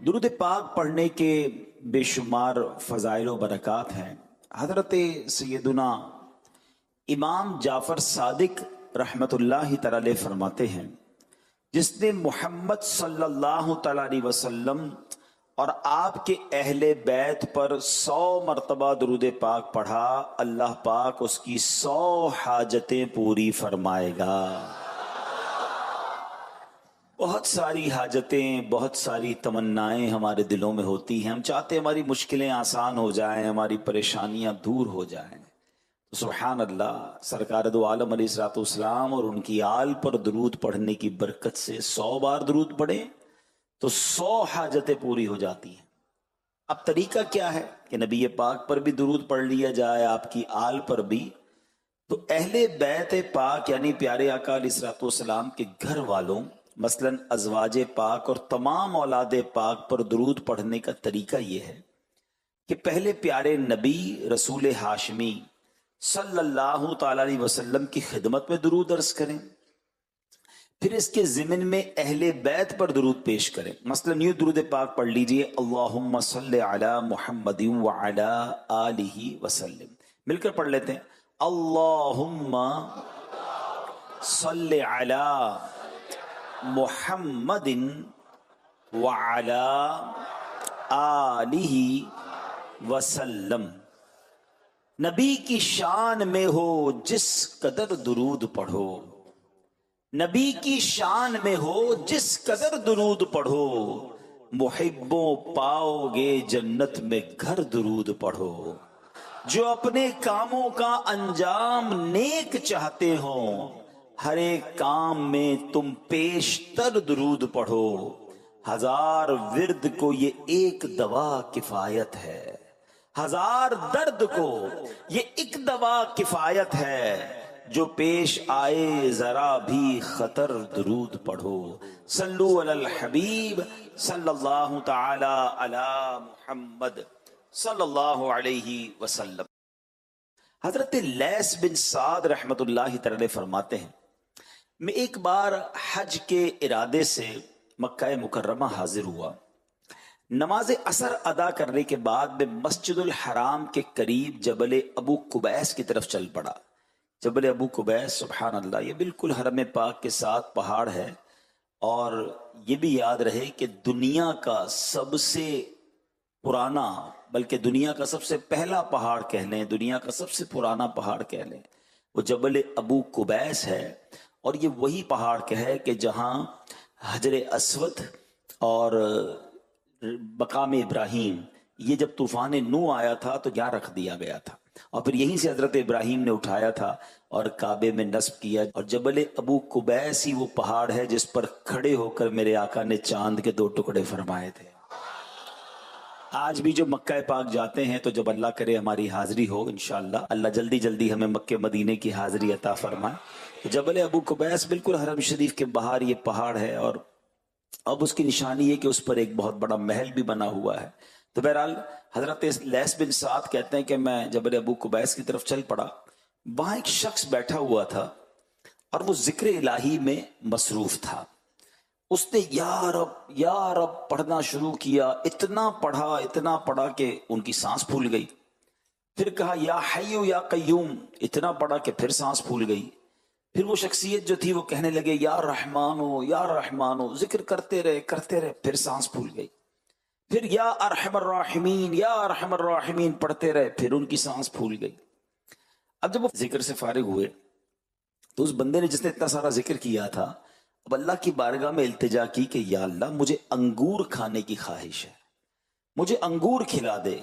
درود پاک پڑھنے کے بے شمار فضائل و برکات ہیں۔ حضرت سیدنا امام جعفر صادق رحمت اللہ تعالی فرماتے ہیں، جس نے محمد صلی اللہ تعالی علیہ وسلم اور آپ کے اہل بیت پر 100 مرتبہ درود پاک پڑھا، اللہ پاک اس کی 100 حاجتیں پوری فرمائے گا۔ بہت ساری حاجتیں، بہت ساری تمنائیں ہمارے دلوں میں ہوتی ہیں، ہم چاہتے ہیں ہماری مشکلیں آسان ہو جائیں، ہماری پریشانیاں دور ہو جائیں۔ سبحان اللہ، سرکار دو عالم علیہ الصلوۃ والسلام اور ان کی آل پر درود پڑھنے کی برکت سے 100 بار درود پڑھیں تو 100 حاجتیں پوری ہو جاتی ہیں۔ اب طریقہ کیا ہے کہ نبی پاک پر بھی درود پڑھ لیا جائے، آپ کی آل پر بھی، تو اہل بیت پاک یعنی پیارے آقا علیہ الصلوۃ والسلام کے گھر والوں مثلاً ازواج پاک اور تمام اولاد پاک پر درود پڑھنے کا طریقہ یہ ہے کہ پہلے پیارے نبی رسول ہاشمی صلی اللہ تعالی علیہ وسلم کی خدمت میں درود عرض کریں، پھر اس کے ضمن میں اہل بیت پر درود پیش کریں۔ مثلاً یوں درود پاک پڑھ لیجئے، اللہم صلی علی محمد وعلی آلہ وسلم، مل کر پڑھ لیتے ہیں، اللہم صلی علی محمد وعلی آلہ وسلم۔ نبی کی شان میں ہو جس قدر درود پڑھو، نبی کی شان میں ہو جس قدر درود پڑھو، محبوں پاؤ گے جنت میں گھر درود پڑھو۔ جو اپنے کاموں کا انجام نیک چاہتے ہوں، ہر ایک کام میں تم پیشتر درود پڑھو۔ 1000 ورد کو یہ ایک دوا کفایت ہے، 1000 درد کو یہ ایک دوا کفایت ہے، جو پیش آئے ذرا بھی خطر درود پڑھو۔ صلو علی الحبیب صلی اللہ تعالی علی محمد صلی اللہ علیہ وسلم۔ حضرت لیث بن سعد رحمت اللہ تعالی فرماتے ہیں، میں ایک بار حج کے ارادے سے مکہ مکرمہ حاضر ہوا، نماز عصر ادا کرنے کے بعد میں مسجد الحرام کے قریب جبل ابو قبیس کی طرف چل پڑا۔ جبل ابو قبیس سبحان اللہ، یہ بالکل حرم پاک کے ساتھ پہاڑ ہے، اور یہ بھی یاد رہے کہ دنیا کا سب سے پرانا، بلکہ دنیا کا سب سے پہلا پہاڑ کہہ لیں، دنیا کا سب سے پرانا پہاڑ کہہ لیں، وہ جبل ابو قبیس ہے۔ اور یہ وہی پہاڑ ہے کہ جہاں حجر اسود اور مقام ابراہیم، یہ جب طوفان نوح آیا تھا تو یہاں رکھ دیا گیا تھا، اور پھر یہیں سے حضرت ابراہیم نے اٹھایا تھا اور کعبے میں نصب کیا۔ اور جبل ابو قبیس ہی وہ پہاڑ ہے جس پر کھڑے ہو کر میرے آقا نے چاند کے 2 ٹکڑے فرمائے تھے۔ آج بھی جو مکہ پاک جاتے ہیں تو جب اللہ کرے ہماری حاضری ہو انشاءاللہ، اللہ جلدی جلدی ہمیں مکہ مدینے کی حاضری عطا فرمائے۔ جبل ابو قبیس بالکل حرم شریف کے باہر یہ پہاڑ ہے، اور اب اس کی نشانی ہے کہ اس پر ایک بہت بڑا محل بھی بنا ہوا ہے۔ تو بہرحال حضرت لیث بن سعد کہتے ہیں کہ میں جبل ابو قبیس کی طرف چل پڑا، وہاں ایک شخص بیٹھا ہوا تھا اور وہ ذکر الہی میں مصروف تھا۔ اس نے یا رب پڑھنا شروع کیا، اتنا پڑھا کہ ان کی سانس پھول گئی۔ پھر کہا یا حی یا قیوم، اتنا پڑھا کہ پھر سانس پھول گئی۔ پھر وہ شخصیت جو تھی وہ کہنے لگے یا رحمانو، ذکر کرتے رہے، پھر سانس پھول گئی۔ پھر یا ارحم الراحمین پڑھتے رہے، پھر ان کی سانس پھول گئی۔ اب جب وہ ذکر سے فارغ ہوئے تو اس بندے نے جس نے اتنا سارا ذکر کیا تھا، اب اللہ کی بارگاہ میں التجا کی کہ یا اللہ مجھے انگور کھانے کی خواہش ہے، مجھے انگور کھلا دے،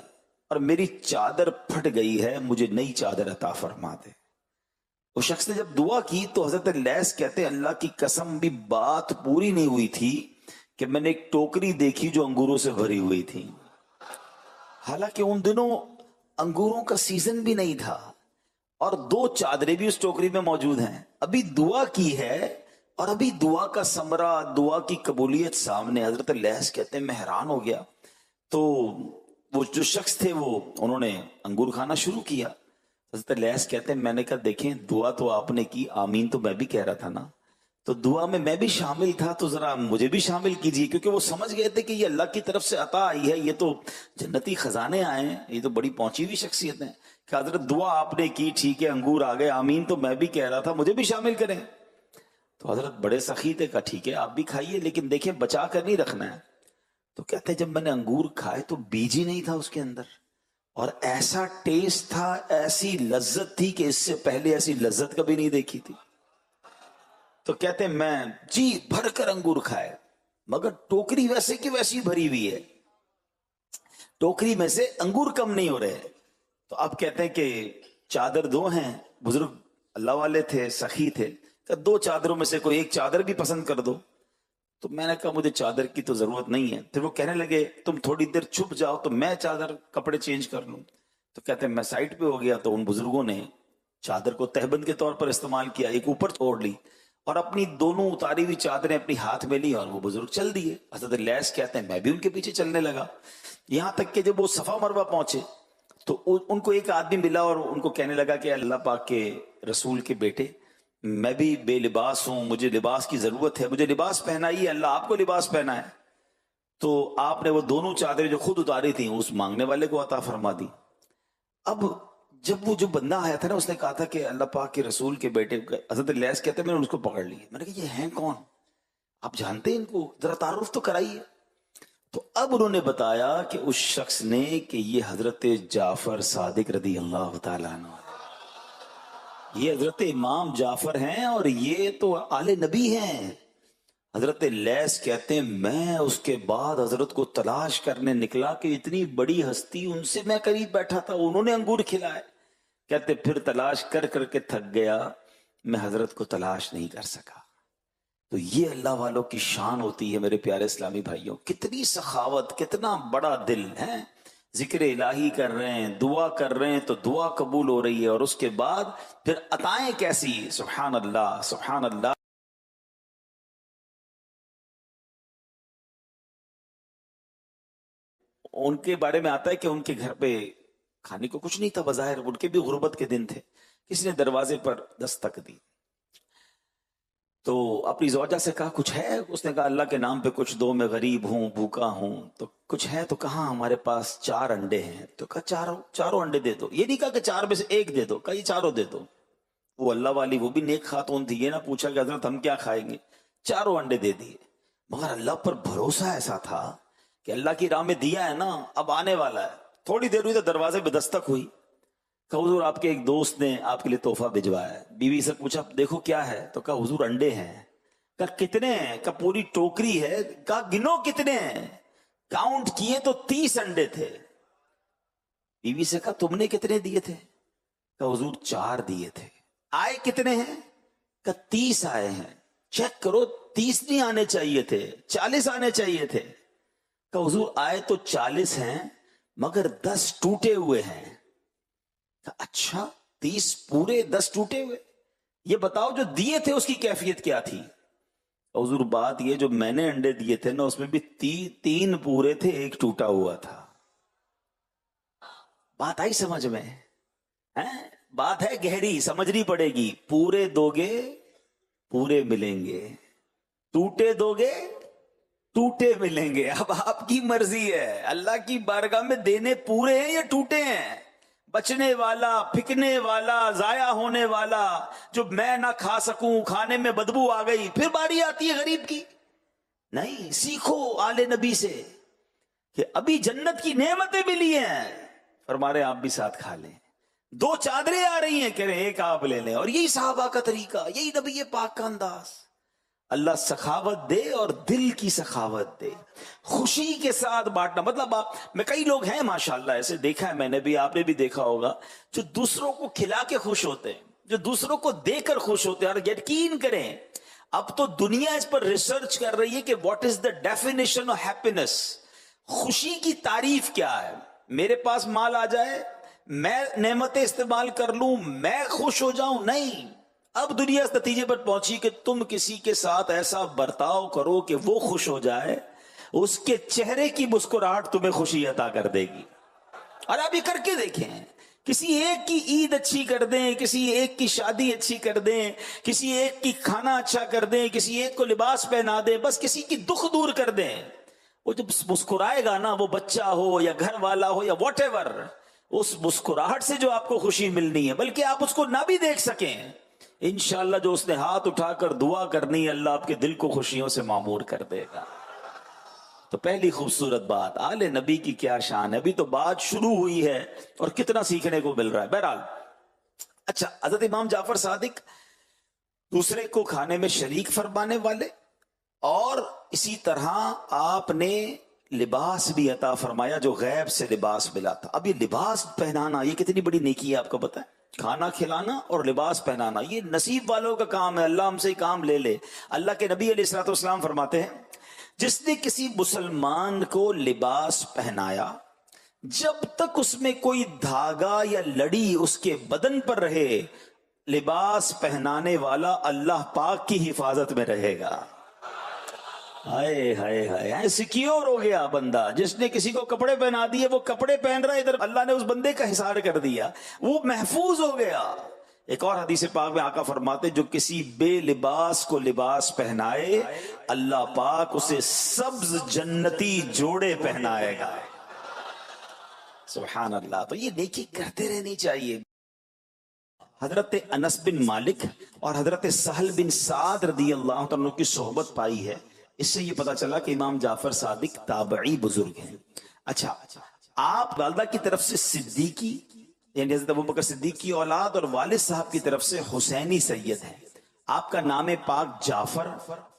اور میری چادر پھٹ گئی ہے، مجھے نئی چادر عطا فرما دے۔ وہ شخص نے جب دعا کی تو حضرت لیث کہتے ہیں اللہ کی قسم بھی بات پوری نہیں ہوئی تھی کہ میں نے ایک ٹوکری دیکھی جو انگوروں سے بھری ہوئی تھی، حالانکہ ان دنوں انگوروں کا سیزن بھی نہیں تھا، اور 2 چادریں بھی اس ٹوکری میں موجود ہیں۔ ابھی دعا کی ہے اور ابھی دعا کا ثمرہ، دعا کی قبولیت سامنے۔ حضرت لیث کہتے ہیں میں حیران ہو گیا، تو وہ جو شخص تھے انہوں نے انگور کھانا شروع کیا۔ حضرت لیث کہتے ہیں میں نے کہا دیکھیں دعا تو آپ نے کی، آمین تو میں بھی کہہ رہا تھا نا، تو دعا میں بھی شامل تھا، تو ذرا مجھے بھی شامل کیجیے، کیونکہ وہ سمجھ گئے تھے کہ یہ اللہ کی طرف سے عطا آئی ہے، یہ تو جنتی خزانے آئے ہیں، یہ تو بڑی پہنچی ہوئی شخصیت ہیں کہ حضرت دعا آپ نے کی، ٹھیک ہے انگور آ گئے، آمین، تو میں بھی کہہ رہا تھا مجھے بھی شامل کریں۔ تو حضرت بڑے سخی تھے، کہا ٹھیک ہے آپ بھی کھائیے، لیکن دیکھیں بچا کر نہیں رکھنا ہے۔ تو کہتے جب میں نے انگور کھائے تو بیج ہی نہیں تھا اس کے اندر، اور ایسا ٹیسٹ تھا، ایسی لذت تھی کہ اس سے پہلے ایسی لذت کبھی نہیں دیکھی تھی۔ تو کہتے میں جی بھر کر انگور کھائے، مگر ٹوکری ویسے کی ویسی بھری ہوئی ہے، ٹوکری میں سے انگور کم نہیں ہو رہے۔ تو آپ کہتے ہیں کہ چادر دو ہیں، بزرگ اللہ والے تھے، سخی تھے، کہ دو چادروں میں سے کوئی ایک چادر بھی پسند کر دو۔ تو میں نے کہا مجھے چادر کی تو ضرورت نہیں ہے۔ پھر وہ کہنے لگے تم تھوڑی دیر چھپ جاؤ تو میں چادر کپڑے چینج کر لوں۔ تو کہتے ہیں میں سائٹ پہ ہو گیا، تو ان بزرگوں نے چادر کو تہبند کے طور پر استعمال کیا، ایک اوپر چھوڑ لی اور اپنی دونوں اتاری ہوئی چادریں اپنی ہاتھ میں لی اور وہ بزرگ چل دیے۔ حضرت لیث کہتے ہیں میں بھی ان کے پیچھے چلنے لگا، یہاں تک کہ جب وہ صفا مروہ پہنچے تو ان کو ایک آدمی ملا اور ان کو کہنے لگا کہ اللہ پاک کے رسول کے بیٹے میں بھی بے لباس ہوں، مجھے لباس کی ضرورت ہے، مجھے لباس پہنائیے، اللہ آپ کو لباس پہنا ہے۔ تو آپ نے وہ دونوں چادریں جو خود اتاری تھیں اس مانگنے والے کو عطا فرما دی۔ اب جب وہ جو بندہ آیا تھا نا، اس نے کہا تھا کہ اللہ پاک کے رسول کے بیٹے، حضرت لیث کہتے ہیں میں نے اس کو پکڑ لی، میں نے کہا یہ ہیں کون، آپ جانتے ہیں ان کو، ذرا تعارف تو کرائیے۔ تو اب انہوں نے بتایا کہ اس شخص نے کہ یہ حضرت جعفر صادق رضی اللہ تعالیٰ عنہ، یہ حضرت امام جعفر ہیں اور یہ تو آل نبی ہیں۔ حضرت لیث کہتے ہیں میں اس کے بعد حضرت کو تلاش کرنے نکلا کہ اتنی بڑی ہستی، ان سے میں قریب بیٹھا تھا، انہوں نے انگور کھلائے۔ کہتے پھر تلاش کر کر کے تھک گیا، میں حضرت کو تلاش نہیں کر سکا۔ تو یہ اللہ والوں کی شان ہوتی ہے میرے پیارے اسلامی بھائیوں، کتنی سخاوت، کتنا بڑا دل ہے۔ ذکر الہی کر رہے ہیں، دعا کر رہے ہیں تو دعا قبول ہو رہی ہے، اور اس کے بعد پھر عطائیں کیسی، سبحان اللہ سبحان اللہ۔ ان کے بارے میں آتا ہے کہ ان کے گھر پہ کھانے کو کچھ نہیں تھا بظاہر، ان کے بھی غربت کے دن تھے، کسی نے دروازے پر دستک دی تو اپنی زوجہ سے کہا کچھ ہے، اس نے کہا اللہ کے نام پہ کچھ دو، میں غریب ہوں، بھوکا ہوں، تو کچھ ہے؟ تو کہا ہمارے پاس 4 انڈے ہیں۔ تو کہا چاروں انڈے دے دو، یہ نہیں کہا کہ 4 میں سے 1 دے دو، کہا یہ 4 دے دو۔ وہ اللہ والی، وہ بھی نیک خاتون تھی، یہ نہ پوچھا کہ حضرت ہم کیا کھائیں گے، 4 انڈے دے دیے۔ مگر اللہ پر بھروسہ ایسا تھا کہ اللہ کی راہ میں دیا ہے نا، اب آنے والا ہے۔ تھوڑی دیر ہوئی تو دروازے پہ دستک ہوئی، کہا حضور آپ کے ایک دوست نے آپ کے لیے تحفہ بھجوایا ہے۔ بیوی سے پوچھا دیکھو کیا ہے، تو کہا حضور انڈے ہیں۔ کہا کتنے ہیں؟ کہا پوری ٹوکری ہے۔ کہا گنو کتنے ہیں؟ کاؤنٹ کیے تو 30 انڈے تھے۔ بیوی سے کہا تم نے کتنے دیے تھے؟ کہا حضور 4 دیے تھے۔ آئے کتنے ہیں؟ کہا 30 آئے ہیں۔ چیک کرو 30 نہیں آنے چاہیے تھے، 40 آنے چاہیے تھے۔ کہا حضور آئے تو 40 ہیں مگر 10 ٹوٹے ہوئے ہیں۔ کہا اچھا 30 پورے 10 ٹوٹے ہوئے، یہ بتاؤ جو دیے تھے اس کی کیفیت کیا تھی؟ حضور بات یہ جو میں نے انڈے دیے تھے نا، اس میں بھی 3 پورے تھے، 1 ٹوٹا ہوا تھا۔ بات آئی سمجھ میں؟ بات ہے گہری، سمجھنی پڑے گی۔ پورے دو گے پورے ملیں گے، ٹوٹے دو گے ٹوٹے ملیں گے۔ اب آپ کی مرضی ہے، اللہ کی بارگاہ میں دینے پورے ہیں یا ٹوٹے ہیں؟ بچنے والا، پھکنے والا، ضائع ہونے والا، جو میں نہ کھا سکوں، کھانے میں بدبو آ گئی، پھر باری آتی ہے غریب کی۔ نہیں، سیکھو آل نبی سے کہ ابھی جنت کی نعمتیں ملی ہیں، فرما رہے آپ بھی ساتھ کھا لیں۔ 2 چادریں آ رہی ہیں، کہہ رہے ایک آپ لے لیں، اور یہی صحابہ کا طریقہ، یہی نبی پاک کا انداز۔ اللہ سخاوت دے اور دل کی سخاوت دے، خوشی کے ساتھ بانٹنا۔ مطلب میں کئی لوگ ہیں ماشاءاللہ، ایسے دیکھا ہے میں نے بھی، آپ نے بھی دیکھا ہوگا، جو دوسروں کو کھلا کے خوش ہوتے ہیں، جو دوسروں کو دے کر خوش ہوتے ہیں۔ اور یقین کریں اب تو دنیا اس پر ریسرچ کر رہی ہے کہ what is the definition of happiness, خوشی کی تعریف کیا ہے۔ میرے پاس مال آ جائے، میں نعمتیں استعمال کر لوں، میں خوش ہو جاؤں؟ نہیں، اب دنیا اس نتیجے پر پہنچی کہ تم کسی کے ساتھ ایسا برتاؤ کرو کہ وہ خوش ہو جائے، اس کے چہرے کی مسکراہٹ تمہیں خوشی عطا کر دے گی۔ اور آپ یہ کر کے دیکھیں، کسی ایک کی عید اچھی کر دیں، کسی ایک کی شادی اچھی کر دیں، کسی ایک کی کھانا اچھا کر دیں، کسی ایک کو لباس پہنا دیں، بس کسی کی دکھ دور کر دیں. وہ جب مسکرائے گا نا، وہ بچہ ہو یا گھر والا ہو یا واٹ ایور، اس مسکراہٹ سے جو آپ کو خوشی ملنی ہے، بلکہ آپ اس کو نہ بھی دیکھ سکیں، انشاءاللہ جو اس نے ہاتھ اٹھا کر دعا کرنی ہے، اللہ آپ کے دل کو خوشیوں سے معمور کر دے گا. تو پہلی خوبصورت بات، آل نبی کی کیا شان ہے. ابھی تو بات شروع ہوئی ہے اور کتنا سیکھنے کو مل رہا ہے. بہرحال اچھا، حضرت امام جعفر صادق دوسرے کو کھانے میں شریک فرمانے والے، اور اسی طرح آپ نے لباس بھی عطا فرمایا جو غیب سے لباس ملا تھا. اب یہ لباس پہنانا یہ کتنی بڑی نیکی ہے، آپ کو پتہ ہے؟ کھانا کھلانا اور لباس پہنانا یہ نصیب والوں کا کام ہے. اللہ ہم سے کام لے لے. اللہ کے نبی علیہ الصلوۃ والسلام فرماتے ہیں، جس نے کسی مسلمان کو لباس پہنایا، جب تک اس میں کوئی دھاگا یا لڑی اس کے بدن پر رہے، لباس پہنانے والا اللہ پاک کی حفاظت میں رہے گا. ہائے ہائے ہائے، سیکیور ہو گیا بندہ. جس نے کسی کو کپڑے پہنا دیے، وہ کپڑے پہن رہا ہے، ادھر اللہ نے اس بندے کا حصار کر دیا، وہ محفوظ ہو گیا. ایک اور حدیث پاک میں آقا فرماتے، جو کسی بے لباس کو لباس پہنائے، اللہ پاک اسے سبز جنتی جوڑے پہنائے گا. سبحان اللہ. تو یہ نیکی کرتے رہنی چاہیے. حضرت انس بن مالک اور حضرت سہل بن سعد رضی اللہ عنہ کی صحبت پائی ہے. اس سے یہ پتا چلا کہ امام جعفر صادق تابعی بزرگ ہیں. اچھا، آپ والدہ کی طرف سے صدیقی یعنی حضرت ابوبکر صدیق کی اولاد، اور والد صاحب کی طرف سے حسینی سید ہے. آپ کا نام پاک جعفر،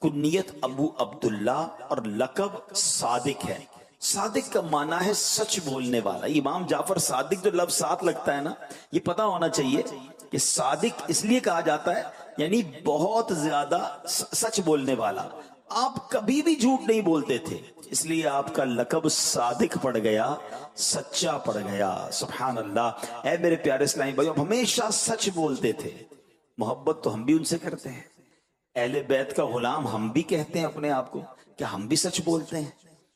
کنیت ابو عبداللہ، اور لقب صادق ہے. صادق کا معنی ہے سچ بولنے والا. امام جعفر صادق جو لفظ ساتھ لگتا ہے نا، یہ پتا ہونا چاہیے کہ صادق اس لیے کہا جاتا ہے یعنی بہت زیادہ سچ بولنے والا. آپ کبھی بھی جھوٹ نہیں بولتے تھے، اس لیے آپ کا لقب صادق پڑ گیا، سچا پڑ گیا. سبحان اللہ. اے میرے پیارے اسلامی بھائیو، ہمیشہ سچ بولتے تھے. محبت تو ہم بھی ان سے کرتے ہیں، اہل بیت کا غلام ہم بھی کہتے ہیں اپنے آپ کو. کیا ہم بھی سچ بولتے ہیں؟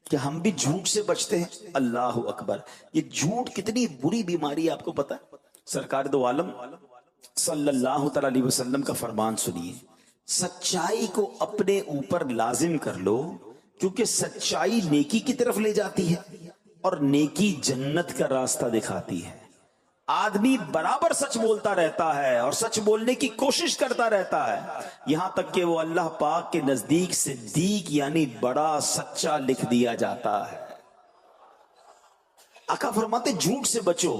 کہ ہم بھی جھوٹ سے بچتے ہیں؟ اللہ اکبر. یہ جھوٹ کتنی بری بیماری ہے، آپ کو پتا ہے؟ سرکار دو عالم صلی اللہ تعالی علیہ وسلم کا فرمان سنیے، سچائی کو اپنے اوپر لازم کر لو، کیونکہ سچائی نیکی کی طرف لے جاتی ہے اور نیکی جنت کا راستہ دکھاتی ہے. آدمی برابر سچ بولتا رہتا ہے اور سچ بولنے کی کوشش کرتا رہتا ہے، یہاں تک کہ وہ اللہ پاک کے نزدیک صدیق یعنی بڑا سچا لکھ دیا جاتا ہے. آقا فرماتے جھوٹ سے بچو،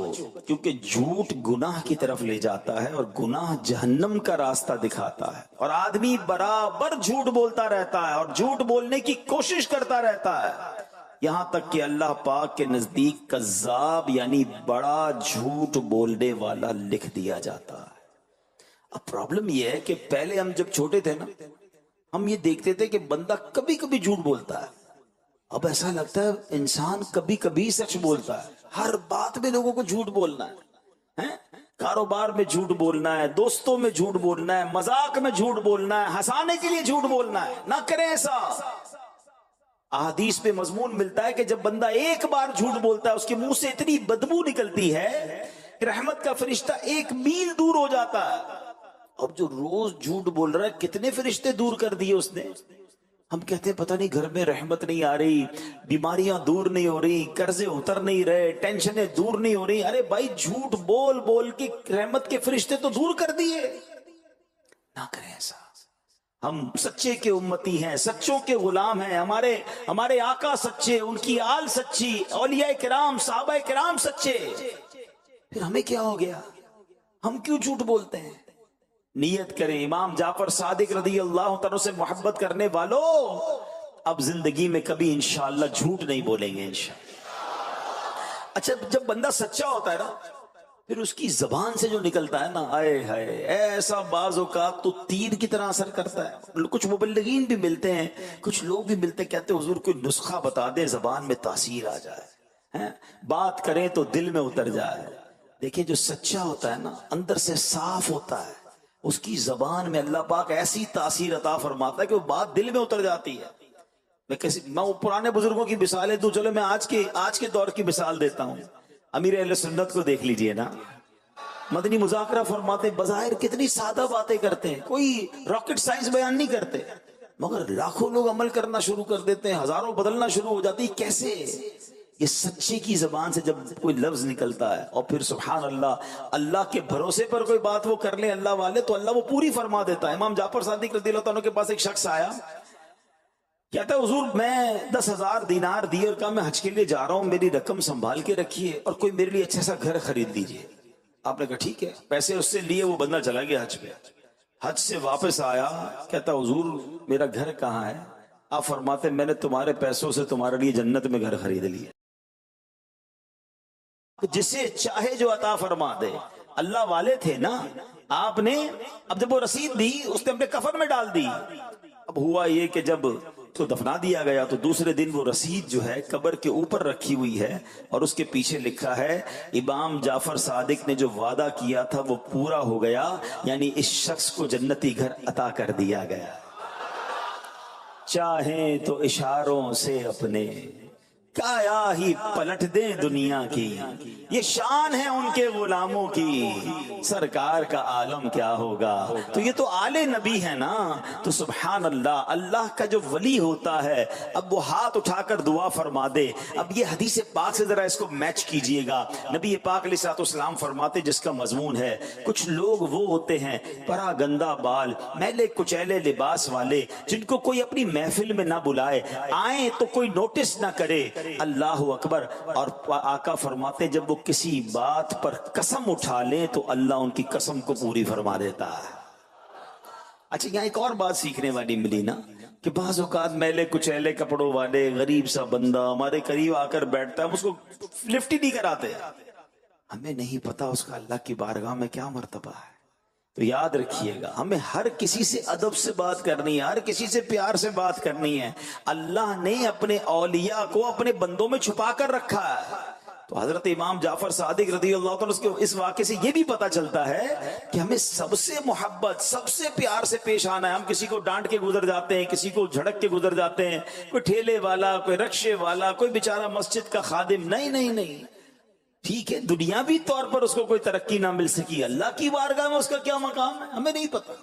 کیونکہ جھوٹ گناہ کی طرف لے جاتا ہے اور گناہ جہنم کا راستہ دکھاتا ہے. اور آدمی برابر جھوٹ بولتا رہتا ہے اور جھوٹ بولنے کی کوشش کرتا رہتا ہے، یہاں تک کہ اللہ پاک کے نزدیک کذاب یعنی بڑا جھوٹ بولنے والا لکھ دیا جاتا ہے. اب پرابلم یہ ہے کہ پہلے ہم جب چھوٹے تھے نا، ہم یہ دیکھتے تھے کہ بندہ کبھی کبھی جھوٹ بولتا ہے. اب ایسا لگتا ہے انسان کبھی کبھی سچ بولتا ہے. ہر بات میں لوگوں کو جھوٹ بولنا ہے، کاروبار میں جھوٹ بولنا ہے، دوستوں میں جھوٹ بولنا ہے، مذاق میں جھوٹ بولنا ہے، ہنسانے کے لیے جھوٹ بولنا ہے. نہ کریں ایسا. احادیث میں مضمون ملتا ہے کہ جب بندہ ایک بار جھوٹ بولتا ہے، اس کے منہ سے اتنی بدبو نکلتی ہے کہ رحمت کا فرشتہ 1 میل دور ہو جاتا ہے. اب جو روز جھوٹ بول رہا ہے، کتنے فرشتے دور کر دیے اس نے. ہم کہتے ہیں پتہ نہیں گھر میں رحمت نہیں آ رہی، بیماریاں دور نہیں ہو رہی، قرضے اتر نہیں رہے، ٹینشنیں دور نہیں ہو رہی. ارے بھائی، جھوٹ بول بول کے رحمت کے فرشتے تو دور کر دیے. نہ کریں ایسا. ہم سچے کے امتی ہیں، سچوں کے غلام ہیں. ہمارے آقا سچے، ان کی آل سچی، اولیاء کرام صحابہ کرام سچے. پھر ہمیں کیا ہو گیا؟ ہم کیوں جھوٹ بولتے ہیں؟ نیت کریں امام جعفر صادق رضی اللہ تعالیٰ سے محبت کرنے والوں، اب زندگی میں کبھی انشاءاللہ جھوٹ نہیں بولیں گے انشاءاللہ. اچھا، جب بندہ سچا ہوتا ہے نا، پھر اس کی زبان سے جو نکلتا ہے نا، آئے ہائے، ایسا بعض اوقات تو تیر کی طرح اثر کرتا ہے. کچھ مبلغین بھی ملتے ہیں، کچھ لوگ بھی ملتے ہیں، کہتے ہیں حضور کوئی نسخہ بتا دے زبان میں تاثیر آ جائے، بات کریں تو دل میں اتر جائے. دیکھیں جو سچا ہوتا ہے نا، اندر سے صاف ہوتا ہے، اس کی زبان میں اللہ پاک ایسی تاثیر عطا فرماتا ہے کہ وہ بات دل میں اتر جاتی ہے. میں پرانے بزرگوں کی مثالیں دوں، چلو میں آج کے دور کی مثال دیتا ہوں. امیر اہل سنت کو دیکھ لیجئے نا، مدنی مذاکرہ فرماتے بظاہر کتنی سادہ باتیں کرتے ہیں، کوئی راکٹ سائنس بیان نہیں کرتے، مگر لاکھوں لوگ عمل کرنا شروع کر دیتے ہیں، ہزاروں بدلنا شروع ہو جاتی. کیسے؟ یہ سچے کی زبان سے جب کوئی لفظ نکلتا ہے اور پھر سبحان اللہ اللہ کے بھروسے پر کوئی بات وہ کر لیں اللہ والے تو اللہ وہ پوری فرما دیتا ہے. امام جعفر صادق رضی اللہ عنہ کے پاس ایک شخص آیا، کہتا ہے حضور میں 10,000 دینار دیے اور کہا میں حج کے لیے جا رہا ہوں، میری رقم سنبھال کے رکھیے اور کوئی میرے لیے اچھا سا گھر خرید لیجیے. آپ نے کہا ٹھیک ہے، پیسے اس سے لیے، وہ بندہ چلا گیا حج پہ. حج سے واپس آیا، کہتا حضور میرا گھر کہاں ہے؟ آپ فرماتے میں نے تمہارے پیسوں سے تمہارے لیے جنت میں گھر خرید لیا. جسے چاہے جو عطا فرما دے. اللہ والے تھے نا آپ نے. اب جب وہ رسید دی اس نے اپنے کفن میں ڈال دی. اب ہوا یہ کہ جب تو دفنا دیا گیا تو دوسرے دن وہ رسید جو ہے قبر کے اوپر رکھی ہوئی ہے اور اس کے پیچھے لکھا ہے امام جعفر صادق نے جو وعدہ کیا تھا وہ پورا ہو گیا، یعنی اس شخص کو جنتی گھر عطا کر دیا گیا. چاہیں تو اشاروں سے اپنے کایا ہی پلٹ دیں دنیا کی، یہ شان ہے ان کے غلاموں کی، سرکار کا عالم کیا ہوگا. تو یہ تو آل نبی ہے نا. تو سبحان اللہ، اللہ کا جو ولی ہوتا ہے اب وہ ہاتھ اٹھا کر دعا فرما دے. اب یہ حدیث پاک سے ذرا اس کو میچ کیجئے گا. نبی پاک علیہ السلام فرماتے جس کا مضمون ہے کچھ لوگ وہ ہوتے ہیں پرا گندا بال میلے کچیلے لباس والے جن کو کوئی اپنی محفل میں نہ بلائے، آئیں تو کوئی نوٹس نہ کرے. اللہ اکبر. اور آقا فرماتے جب وہ کسی بات پر قسم اٹھا لیں تو اللہ ان کی قسم کو پوری فرما دیتا ہے. اچھا یہاں ایک اور بات سیکھنے والی ملی نا کہ بعض اوقات میلے کچیلے کپڑوں والے غریب سا بندہ ہمارے قریب آ کر بیٹھتا ہے، ہم اس کو لفٹ ہی نہیں کراتے. ہمیں نہیں پتا اس کا اللہ کی بارگاہ میں کیا مرتبہ ہے. تو یاد رکھیے گا ہمیں ہر کسی سے ادب سے بات کرنی ہے، ہر کسی سے پیار سے بات کرنی ہے. اللہ نے اپنے اولیاء کو اپنے بندوں میں چھپا کر رکھا ہے. تو حضرت امام جعفر صادق رضی اللہ عنہ اس واقعے سے یہ بھی پتا چلتا ہے کہ ہمیں سب سے محبت سب سے پیار سے پیش آنا ہے. ہم کسی کو ڈانٹ کے گزر جاتے ہیں، کسی کو جھڑک کے گزر جاتے ہیں، کوئی ٹھیلے والا، کوئی رکشے والا، کوئی بیچارہ مسجد کا خادم. نہیں نہیں نہیں، ٹھیک ہے دنیاوی طور پر اس کو کوئی ترقی نہ مل سکی، اللہ کی بارگاہ میں اس کا کیا مقام ہے ہمیں نہیں پتا.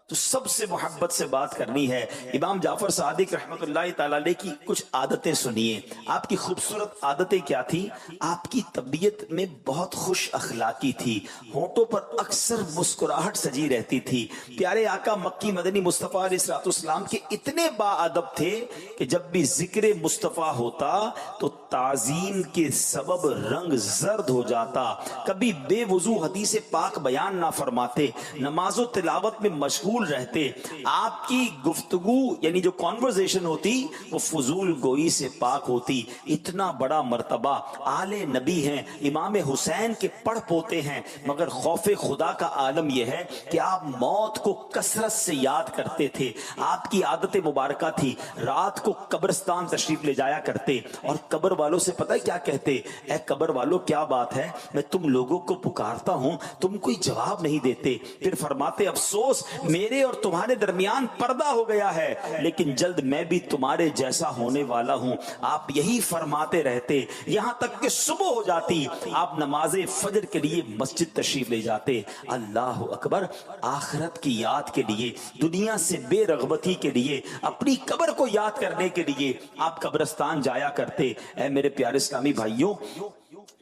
تو سب سے محبت سے بات کرنی ہے. امام جعفر صادق رحمت اللہ تعالی علیہ کی کچھ عادتیں سنیے. آپ کی خوبصورت عادتیں کیا تھی؟ آپ کی طبیعت میں بہت خوش اخلاقی تھی، ہونٹوں پر اکثر مسکراہٹ سجی رہتی تھی. پیارے آقا مکی مدنی مصطفیٰ علیہ السلام کے اتنے با ادب تھے کہ جب بھی ذکر مصطفیٰ ہوتا تو تعظیم کے سبب رنگ زرد ہو جاتا. کبھی بے وضو حدیث پاک بیان نہ فرماتے، نماز و تلاوت میں مشغول رہتے. آپ کی گفتگو یعنی جو کانورزیشن ہوتی وہ فضول گوئی سے پاک ہوتی. اتنا بڑا مرتبہ، آل نبی ہیں، امام حسین کے پڑھ پوتے ہیں، مگر خوف خدا کا عالم یہ ہے کہ آپ موت کو کثرت سے یاد کرتے تھے. آپ کی عادت مبارکہ تھی رات کو قبرستان تشریف لے جایا کرتے اور قبر والوں سے پتہ ہے کیا کہتے؟ اے قبر والوں کیا بات ہے، میں تم لوگوں کو پکارتا ہوں تم کوئی جواب نہیں دیتے. پھر فرماتے افسوس میرے اور تمہارے درمیان پردہ ہو گیا ہے، لیکن جلد میں بھی تمہارے جیسا ہونے والا ہوں. آپ یہی فرماتے رہتے یہاں تک کہ صبح ہو جاتی. آپ نماز فجر کے لیے مسجد تشریف لے جاتے. اللہ اکبر. آخرت کی یاد کے لیے، دنیا سے بے رغبتی کے لیے، اپنی قبر کو یاد کرنے کے لیے آپ قبرستان جایا کرتے. اے میرے پیارے اسلامی بھائیوں،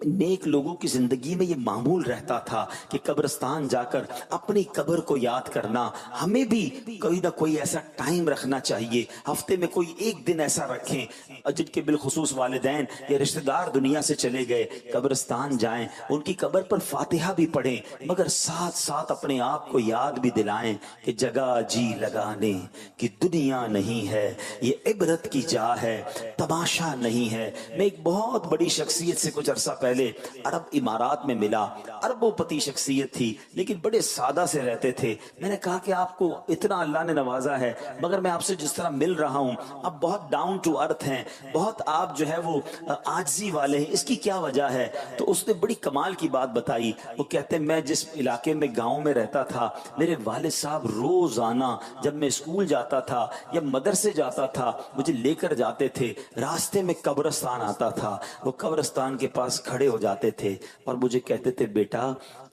نیک لوگوں کی زندگی میں یہ معمول رہتا تھا کہ قبرستان جا کر اپنی قبر کو یاد کرنا. ہمیں بھی کوئی نہ کوئی ایسا ٹائم رکھنا چاہیے، ہفتے میں کوئی ایک دن ایسا رکھیں جن کے بالخصوص والدین یا رشتہ دار دنیا سے چلے گئے، قبرستان جائیں، ان کی قبر پر فاتحہ بھی پڑھیں، مگر ساتھ ساتھ اپنے آپ کو یاد بھی دلائیں کہ جگہ جی لگانے کی دنیا نہیں ہے، یہ عبرت کی جا ہے، تماشا نہیں ہے. میں ایک بہت بڑی شخصیت سے کچھ عرصہ پہلے عرب امارات میں ملا. اربوں پتی شخصیت تھی لیکن بڑے سادہ سے رہتے تھے. میں نے کہا کہ آپ کو اتنا اللہ نے نوازا ہے، مگر میں آپ سے جس طرح مل رہا ہوں آپ بہت ڈاؤن ٹو ارتھ ہیں، بہت آپ جو ہے وہ عاجزی والے ہیں، اس کی کیا وجہ ہے؟ تو اس نے بڑی کمال کی بات بتائی. وہ کہتے ہیں میں جس علاقے میں گاؤں میں رہتا تھا، میرے والد صاحب روزانہ جب میں اسکول جاتا تھا یا مدرسے جاتا تھا مجھے لے کر جاتے تھے. راستے میں قبرستان آتا تھا، وہ قبرستان کے پاس کھڑے کھڑے ہو جاتے تھے اور مجھے کہتے تھے بیٹا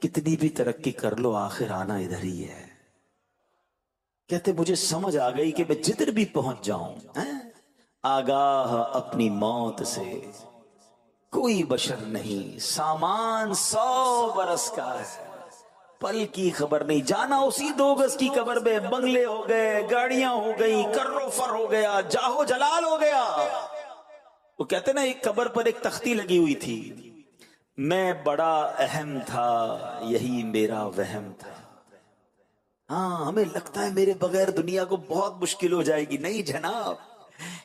کتنی بھی ترقی کر لو آخر آنا ادھر ہی ہے. کہتے مجھے سمجھ آ گئی کہ میں جدھر بھی پہنچ جاؤں آگاہ اپنی موت سے کوئی بشر نہیں. سامان 100 برس کا ہے، پل کی خبر نہیں. جانا اسی 2 گز کی قبر میں، بنگلے ہو گئے، گاڑیاں ہو گئی، کرو فر ہو گیا، جاہو جلال ہو گیا. وہ کہتے نا ایک قبر پر ایک تختی لگی ہوئی تھی، میں بڑا اہم تھا یہی میرا وہم تھا. ہاں ہمیں لگتا ہے میرے بغیر دنیا کو بہت مشکل ہو جائے گی. نہیں جناب،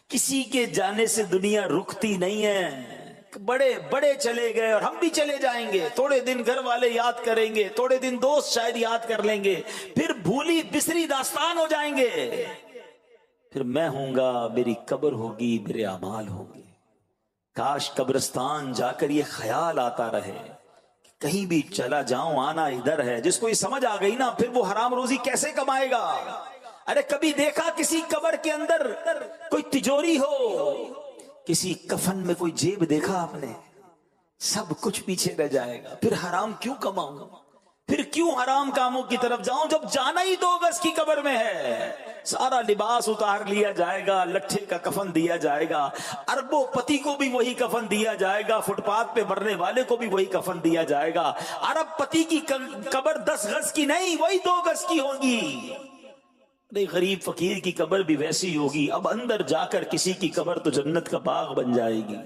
کسی کے جانے سے دنیا رکتی نہیں ہے. بڑے بڑے چلے گئے اور ہم بھی چلے جائیں گے. تھوڑے دن گھر والے یاد کریں گے، تھوڑے دن دوست شاید یاد کر لیں گے، پھر بھولی بسری داستان ہو جائیں گے. پھر میں ہوں گا، میری قبر ہوگی، میرے اعمال ہوں گے. کاش قبرستان جا کر یہ خیال آتا رہے کہیں بھی چلا جاؤں آنا ادھر ہے. جس کو یہ سمجھ آ گئی نا پھر وہ حرام روزی کیسے کمائے گا؟ ارے کبھی دیکھا کسی قبر کے اندر کوئی تجوری ہو، کسی کفن میں کوئی جیب دیکھا آپ نے؟ سب کچھ پیچھے رہ جائے گا. پھر حرام کیوں کماؤں، پھر کیوں حرام کاموں کی طرف جاؤں جب جانا ہی 2 گز کی قبر میں ہے. سارا لباس اتار لیا جائے گا، لٹھے کا کفن دیا جائے گا، اربوں پتی کو بھی وہی کفن دیا جائے گا، فٹ پاتھ پہ مرنے والے کو بھی وہی کفن دیا جائے گا. ارب پتی کی قبر 10 گز کی نہیں، وہی 2 گز کی ہوگی. غریب فقیر کی قبر بھی ویسی ہوگی. اب اندر جا کر کسی کی قبر تو جنت کا باغ بن جائے گی.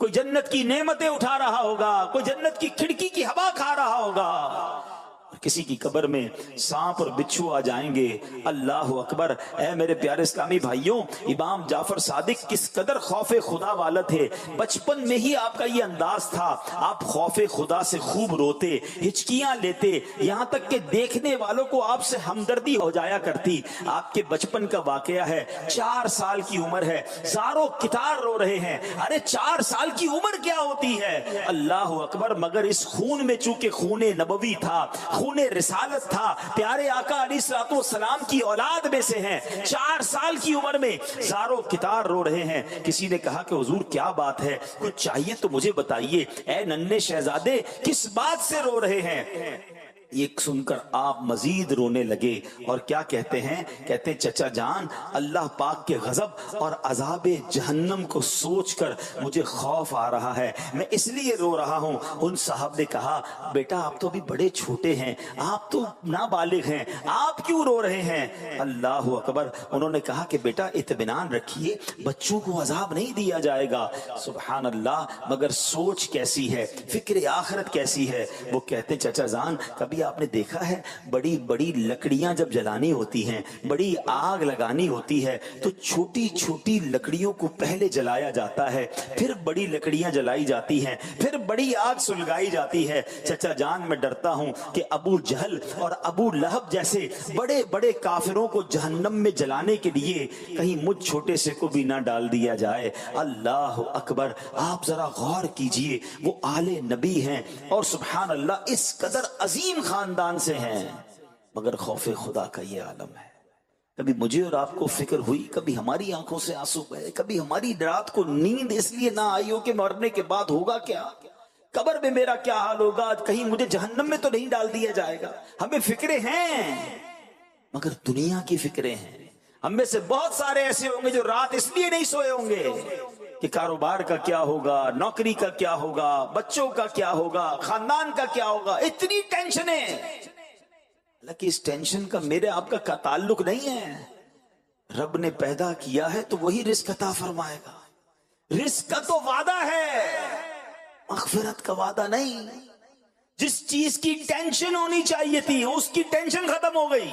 کوئی جنت کی نعمتیں اٹھا رہا ہوگا، کوئی جنت کی کھڑکی کی ہوا کھا رہا ہوگا. کسی کی قبر میں سانپ اور بچھو آ جائیں گے. اللہ اکبر. اے میرے پیارے اسلامی بھائیوں، امام جعفر صادق کس قدر خوف خدا والا تھے. بچپن میں ہی آپ کا یہ انداز تھا، آپ خوف خدا سے خوب روتے، ہچکیاں لیتے، یہاں تک کہ دیکھنے والوں کو آپ سے ہمدردی ہو جایا کرتی. آپ کے بچپن کا واقعہ ہے، 4 سال کی عمر ہے، زاروں کتار رو رہے ہیں. ارے 4 سال کی عمر کیا ہوتی ہے؟ اللہ اکبر. مگر اس خون میں چونکہ خون نبوی تھا، خون رسالت تھا، پیارے آقا علیہ الصلوۃ والسلام کی اولاد میں سے ہیں، 4 سال کی عمر میں زاروں کتار رو رہے ہیں. کسی نے کہا کہ حضور کیا بات ہے، کچھ چاہیے تو مجھے بتائیے. اے ننھے شہزادے کس بات سے رو رہے ہیں؟ یہ سن کر آپ مزید رونے لگے اور کیا کہتے ہیں؟ کہتے ہیں چچا جان، اللہ پاک کے غضب اور عذاب جہنم کو سوچ کر مجھے خوف آ رہا ہے، میں اس لیے رو رہا ہوں. ان صاحب نے کہا بیٹا آپ تو ابھی بڑے چھوٹے ہیں، آپ تو نابالغ ہیں، آپ کیوں رو رہے ہیں؟ اللہ اکبر. انہوں نے کہا کہ بیٹا اطمینان رکھیے، بچوں کو عذاب نہیں دیا جائے گا. سبحان اللہ. مگر سوچ کیسی ہے، فکر آخرت کیسی ہے؟ وہ کہتے چچا جان کبھی آپ نے دیکھا ہے بڑی بڑی لکڑیاں جب جلانی ہوتی ہیں، بڑی آگ لگانی ہوتی ہے تو چھوٹی چھوٹی لکڑیوں کو پہلے جلایا جاتا ہے، پھر بڑی لکڑیاں جلائی جاتی ہیں، پھر بڑی آگ سلگائی جاتی ہے. چچا جان میں ڈرتا ہوں کہ ابو جہل اور ابو لہب جیسے بڑے بڑے کافروں کو جہنم میں جلانے کے لیے کہیں مجھ چھوٹے سے کو بھی نہ ڈال دیا جائے. اللہ اکبر. آپ ذرا غور کیجئے، وہ آل نبی ہیں اور سبحان اللہ اس قدر عظیم خاندان سے ہیں، مگر خوف خدا کا یہ عالم ہے. کبھی مجھے اور آپ کو فکر ہوئی، کبھی ہماری آنکھوں سے آنسو بہے، کبھی ہماری رات کو نیند اس لیے نہ آئی ہو کہ مرنے کے بعد ہوگا کیا، قبر میں میرا کیا حال ہوگا، کہیں مجھے جہنم میں تو نہیں ڈال دیا جائے گا. ہمیں فکریں ہیں مگر دنیا کی فکریں ہیں. ہم میں سے بہت سارے ایسے ہوں گے جو رات اس لیے نہیں سوئے ہوں گے کہ کاروبار کا کیا ہوگا، نوکری کا کیا ہوگا، بچوں کا کیا ہوگا، خاندان کا کیا ہوگا. اتنی ٹینشنیں. حالانکہ اس ٹینشن کا میرے آپ کا تعلق نہیں ہے. رب نے پیدا کیا ہے تو وہی رزق عطا فرمائے گا. رزق کا تو وعدہ ہے، مغفرت کا وعدہ نہیں. جس چیز کی ٹینشن ہونی چاہیے تھی اس کی ٹینشن ختم ہو گئی،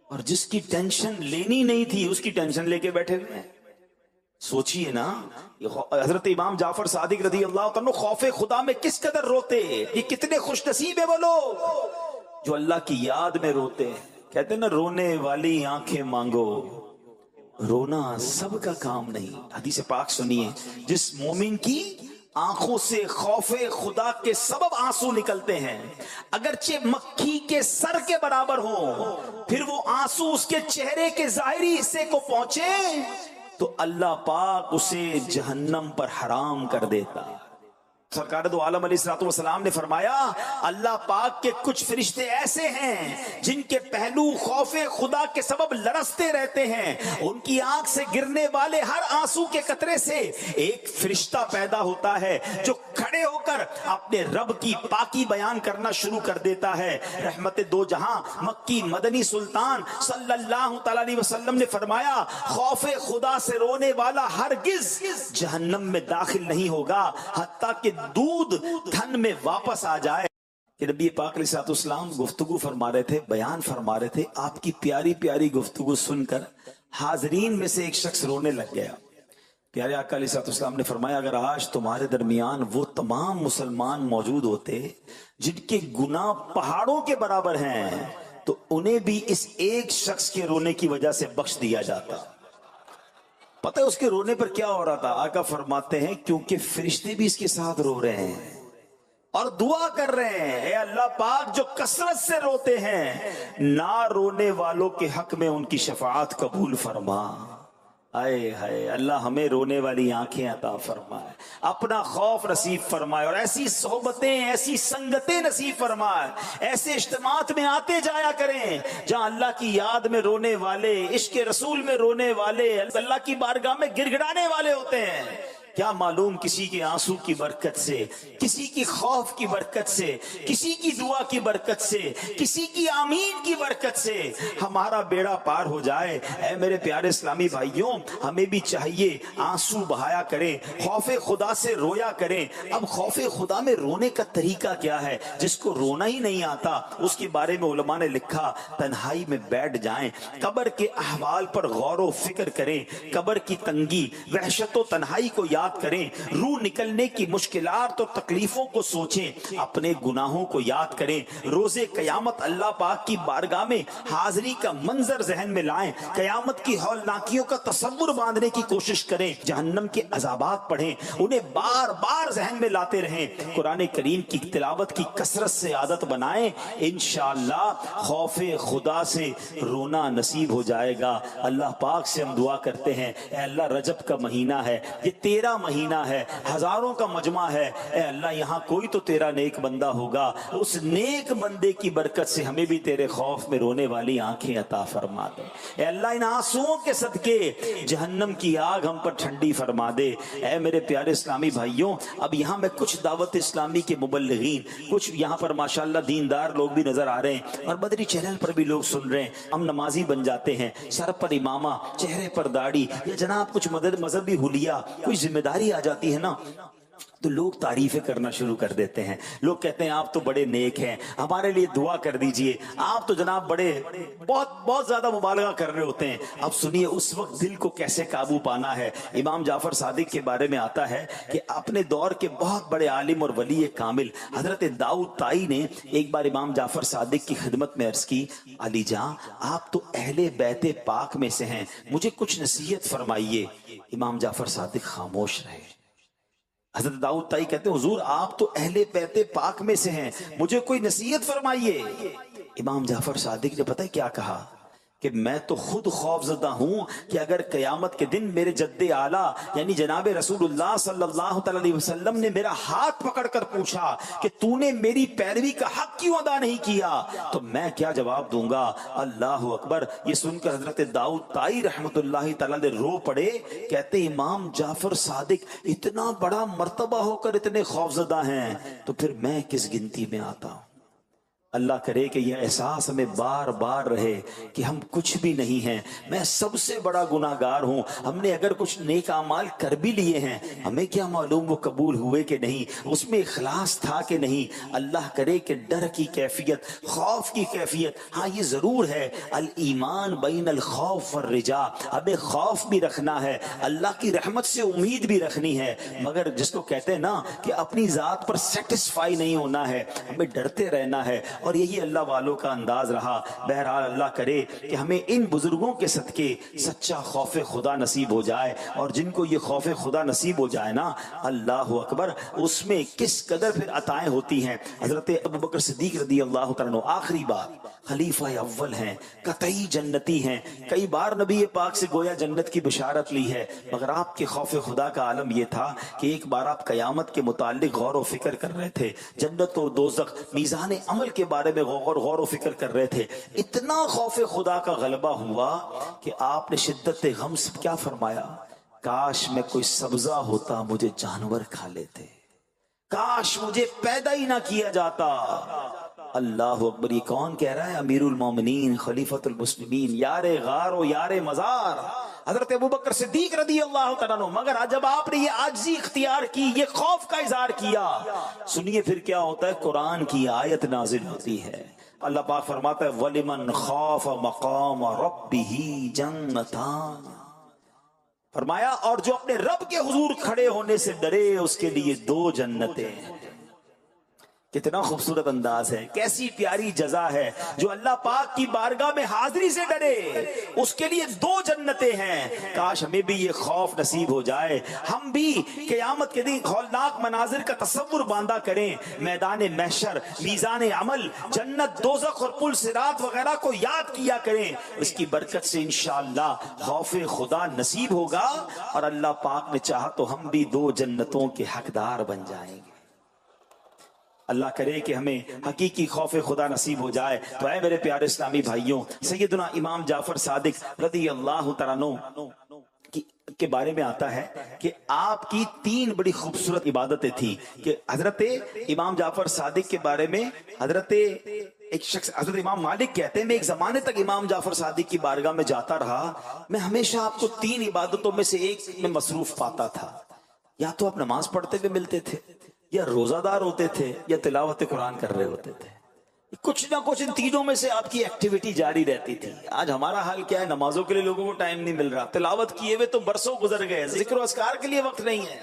اور جس کی ٹینشن لینی نہیں تھی اس کی ٹینشن لے کے بیٹھے ہوئے ہیں. سوچئے نا، حضرت امام جعفر صادق رضی اللہ عنہ خوف خدا میں کس قدر روتے. یہ کتنے خوش نصیب ہیں وہ لوگ جو اللہ کی یاد میں روتے ہیں. کہتے ہیں نا رونے والی آنکھیں مانگو، رونا سب کا کام نہیں. حدیث پاک سنیے، جس مومن کی آنکھوں سے خوف خدا کے سبب آنسو نکلتے ہیں، اگرچہ مکھی کے سر کے برابر ہوں، پھر وہ آنسو اس کے چہرے کے ظاہری حصے کو پہنچے تو اللہ پاک اسے جہنم پر حرام کر دیتا. سرکار دو عالم علیہ الصلوۃ والسلام نے فرمایا اللہ پاک کے کچھ فرشتے ایسے ہیں جن کے پہلو خوف خدا کے سبب لرزتے رہتے ہیں، ان کی آنکھ سے گرنے والے ہر آنسو کے قطرے سے ایک فرشتہ پیدا ہوتا ہے جو کھڑے ہو کر اپنے رب کی پاکی بیان کرنا شروع کر دیتا ہے۔ رحمت دو جہاں مکی مدنی سلطان صلی اللہ تعالی علیہ وسلم نے فرمایا خوف خدا سے رونے والا ہرگز جہنم میں داخل نہیں ہوگا حتیٰ کہ دودھ تھن میں واپس آ جائے۔ کہ نبی پاک علیہ السلام گفتگو فرما رہے تھے، بیان فرما رہے تھے، آپ کی پیاری پیاری گفتگو سن کر حاضرین میں سے ایک شخص رونے لگ گیا۔ پیارے آقا علیہ السلام نے فرمایا اگر آج تمہارے درمیان وہ تمام مسلمان موجود ہوتے جن کے گناہ پہاڑوں کے برابر ہیں تو انہیں بھی اس ایک شخص کے رونے کی وجہ سے بخش دیا جاتا۔ پتہ ہے اس کے رونے پر کیا ہو رہا تھا؟ آقا فرماتے ہیں کیونکہ فرشتے بھی اس کے ساتھ رو رہے ہیں اور دعا کر رہے ہیں اے اللہ پاک جو کثرت سے روتے ہیں نہ رونے والوں کے حق میں ان کی شفاعت قبول فرما۔ آئے ہائے اللہ ہمیں رونے والی آنکھیں عطا فرمائے، اپنا خوف نصیب فرمائے اور ایسی صحبتیں ایسی سنگتیں نصیب فرمائے، ایسے اجتماعات میں آتے جایا کریں جہاں اللہ کی یاد میں رونے والے، عشق رسول میں رونے والے، اللہ کی بارگاہ میں گڑ گڑانے والے ہوتے ہیں۔ کیا معلوم کسی کے آنسو کی برکت سے، کسی کی خوف کی برکت سے، کسی کی دعا کی برکت سے، کسی کی آمین کی برکت سے ہمارا بیڑا پار ہو جائے۔ اے میرے پیارے اسلامی بھائیوں، ہمیں بھی چاہیے آنسو بہایا کریں، خوف خدا سے رویا کریں۔ اب خوف خدا میں رونے کا طریقہ کیا ہے؟ جس کو رونا ہی نہیں آتا اس کے بارے میں علماء نے لکھا تنہائی میں بیٹھ جائیں، قبر کے احوال پر غور و فکر کریں، قبر کی تنگی، وحشت و تنہائی کو یاد کریں، روح نکلنے کی مشکلات اور تکلیفوں کو سوچیں، اپنے گناہوں کو یاد کریں، روز قیامت اللہ پاک کی بارگاہ میں حاضری کا منظر ذہن میں لائیں، قیامت کی ہولناکیوں کا تصور باندھنے کی کوشش کریں، جہنم کے عذابات پڑھیں، انہیں بار بار ذہن میں لاتے رہیں، قرآن کریم کی تلاوت کی کثرت سے عادت بنائیں، انشاءاللہ خوف خدا سے رونا نصیب ہو جائے گا۔ اللہ پاک سے ہم دعا کرتے ہیں اے اللہ رجب کا مہینہ ہے، یہ تیرا مہینہ ہے، ہزاروں کا مجمع ہے، اے اللہ یہاں کوئی تو تیرا نیک بندہ ہوگا، اس نیک بندے کی برکت سے ہمیں بھی تیرے خوف میں رونے والی آنکھیں عطا فرما دے۔ اے اللہ ان آنسوؤں کے صدقے جہنم کی آگ ہم پر ٹھنڈی فرما دے۔ اے میرے پیارے اسلامی بھائیوں، اب یہاں میں کچھ دعوت اسلامی کے مبلغین، کچھ یہاں پر ماشاءاللہ دیندار لوگ بھی نظر آ رہے ہیں اور بدری چینل پر بھی لوگ سن رہے ہیں، ہم نمازی بن جاتے ہیں، سر پر امامہ، چہرے پر داڑھی، یا جناب کچھ مذہبی حلیہ، کوئی ذمہ داری آ جاتی ہے نا تو لوگ تعریفیں کرنا شروع کر دیتے ہیں، لوگ کہتے ہیں آپ تو بڑے نیک ہیں، ہمارے لیے دعا کر دیجئے، آپ تو جناب بڑے بہت زیادہ مبالغہ کر رہے ہوتے ہیں۔ اب سنیے اس وقت دل کو کیسے قابو پانا ہے۔ امام جعفر صادق کے بارے میں آتا ہے کہ اپنے دور کے بہت بڑے عالم اور ولی کامل حضرت داؤد طائی نے ایک بار امام جعفر صادق کی خدمت میں عرض کی علی جان آپ تو اہل بیت پاک میں سے ہیں، مجھے کچھ نصیحت فرمائیے۔ امام جعفر صادق خاموش رہے۔ حضرت داؤد طائی کہتے ہیں حضور آپ تو اہل بیت پاک میں سے ہیں، مجھے کوئی نصیحت فرمائیے۔ امام جعفر صادق نے پتہ ہے کیا کہا کہ میں تو خود خوف زدہ ہوں کہ اگر قیامت کے دن میرے جد اعلیٰ یعنی جناب رسول اللہ صلی اللہ تعالی علیہ وسلم نے میرا ہاتھ پکڑ کر پوچھا کہ تو نے میری پیروی کا حق کیوں ادا نہیں کیا تو میں کیا جواب دوں گا۔ اللہ اکبر۔ یہ سن کر حضرت داؤد طائی رحمت اللہ تعالی نے رو پڑے، کہتے امام جعفر صادق اتنا بڑا مرتبہ ہو کر اتنے خوف زدہ ہیں تو پھر میں کس گنتی میں آتا ہوں۔ اللہ کرے کہ یہ احساس ہمیں بار بار رہے کہ ہم کچھ بھی نہیں ہیں، میں سب سے بڑا گناہگار ہوں، ہم نے اگر کچھ نیک اعمال کر بھی لیے ہیں ہمیں کیا معلوم وہ قبول ہوئے کہ نہیں، اس میں اخلاص تھا کہ نہیں۔ اللہ کرے کہ ڈر کی کیفیت، خوف کی کیفیت، ہاں یہ ضرور ہے الایمان بین الخوف والرجاء، ہمیں خوف بھی رکھنا ہے، اللہ کی رحمت سے امید بھی رکھنی ہے، مگر جس کو کہتے ہیں نا کہ اپنی ذات پر سیٹسفائی نہیں ہونا ہے، ہمیں ڈرتے رہنا ہے اور یہی اللہ والوں کا انداز رہا. بہرحال اللہ کرے کہ ہمیں ان بزرگوں کے صدقے سچا خوف خدا نصیب ہو جائے, اور جن کو یہ خوف خدا نصیب ہو جائے نا, اللہ اکبر, اس میں کس قدر پھر عطائیں ہوتی ہیں. حضرت ابوبکر صدیق رضی اللہ تعالیٰ عنہ آخری بات خلیفہ اول ہیں, قطعی جنتی ہیں. کئی بار نبی پاک سے گویا جنت کی بشارت لی ہے, مگر آپ کے خوف خدا کا عالم یہ تھا کہ ایک بار آپ قیامت کے متعلق غور و فکر کر رہے تھے, جنت و دوزخ, میزان عمل کے بارے میں غور و فکر کر رہے تھے. اتنا خوف خدا کا غلبہ ہوا کہ آپ نے شدت غم سے کیا فرمایا, کاش میں کوئی سبزہ ہوتا مجھے جانور کھا لیتے, کاش مجھے پیدا ہی نہ کیا جاتا. اللہ اکبر, یہ کون کہہ رہا ہے؟ امیر المومنین خلیفۃ المسلمین, یار غار و یار مزار حضرت ابوبکر صدیق رضی اللہ تعالیٰ عنہ. مگر جب آپ نے یہ عاجزی اختیار کی, یہ خوف کا اظہار کیا, سنیے پھر کیا ہوتا ہے. قرآن کی آیت نازل ہوتی ہے, اللہ پاک فرماتا ہے وَلِمَنْ خَافَ مَقَامَ رَبِّهِ جَنَّتَانِ, فرمایا اور جو اپنے رب کے حضور کھڑے ہونے سے ڈرے اس کے لیے 2 جنتیں ہیں. کتنا خوبصورت انداز ہے, کیسی پیاری جزا ہے. جو اللہ پاک کی بارگاہ میں حاضری سے ڈرے اس کے لیے 2 جنتیں ہیں. کاش ہمیں بھی یہ خوف نصیب ہو جائے, ہم بھی قیامت کے دن ہولناک مناظر کا تصور باندھا کریں, میدان محشر, میزان عمل, جنت, دوزخ اور پل صراط وغیرہ کو یاد کیا کریں. اس کی برکت سے انشاءاللہ خوف خدا نصیب ہوگا, اور اللہ پاک نے چاہا تو ہم بھی 2 جنتوں کے حقدار بن جائیں گے. اللہ کرے کہ ہمیں حقیقی خوف خدا نصیب ہو جائے. تو اے میرے پیارے اسلامی بھائیوں, سیدنا امام جعفر صادق رضی اللہ تعالیٰ عنہ کے بارے میں آتا ہے کہ آپ کی 3 بڑی خوبصورت عبادتیں تھیں. کہ حضرت امام جعفر صادق کے بارے میں حضرت ایک شخص, حضرت امام مالک کہتے ہیں میں ایک زمانے تک امام جعفر صادق کی بارگاہ میں جاتا رہا, میں ہمیشہ آپ کو 3 عبادتوں میں سے ایک میں مصروف پاتا تھا. یا تو آپ نماز پڑھتے ہوئے ملتے تھے, یا روزہ دار ہوتے تھے, یا تلاوت قرآن کر رہے ہوتے تھے. کچھ نہ کچھ ان تینوں میں سے آپ کی ایکٹیویٹی جاری رہتی تھی. آج ہمارا حال کیا ہے, نمازوں کے لیے لوگوں کو ٹائم نہیں مل رہا, تلاوت کیے ہوئے تو برسوں گزر گئے, ذکر و اذکار کے لیے وقت نہیں ہے.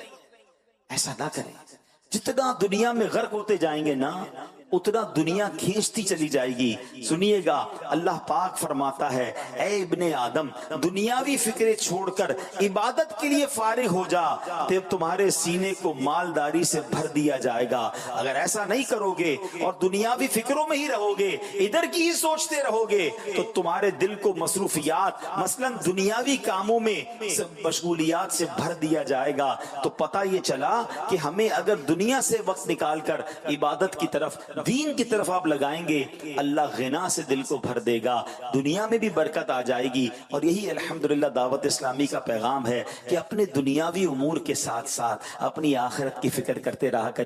ایسا نہ کریں. جتنا دنیا میں غرق ہوتے جائیں گے نا, اتنا دنیا کھینچتی چلی جائے گی. سنیے گا, اللہ پاک فرماتا ہے اے ابن آدم, دنیاوی فکریں چھوڑ کر عبادت کے لیے فارغ ہو جا, تب تمہارے سینے کو مالداری سے بھر دیا جائے گا. اگر ایسا نہیں کرو گے اور دنیاوی فکروں میں ہی رہو گے, ادھر کی ہی سوچتے رہو گے, تو تمہارے دل کو مصروفیات مثلا دنیاوی کاموں میں مشغولیات سے بھر دیا جائے گا. تو پتہ یہ چلا کہ ہمیں اگر دنیا سے وقت نکال کر عبادت کی طرف, دین کی طرف آپ لگائیں گے, اللہ غنا سے دل کو بھر دے گا, دنیا میں بھی برکت آ جائے گی. اور یہی الحمدللہ دعوت اسلامی کا پیغام ہے کہ اپنے دنیاوی امور کے ساتھ ساتھ اپنی آخرت کی فکر کرتے رہا کر.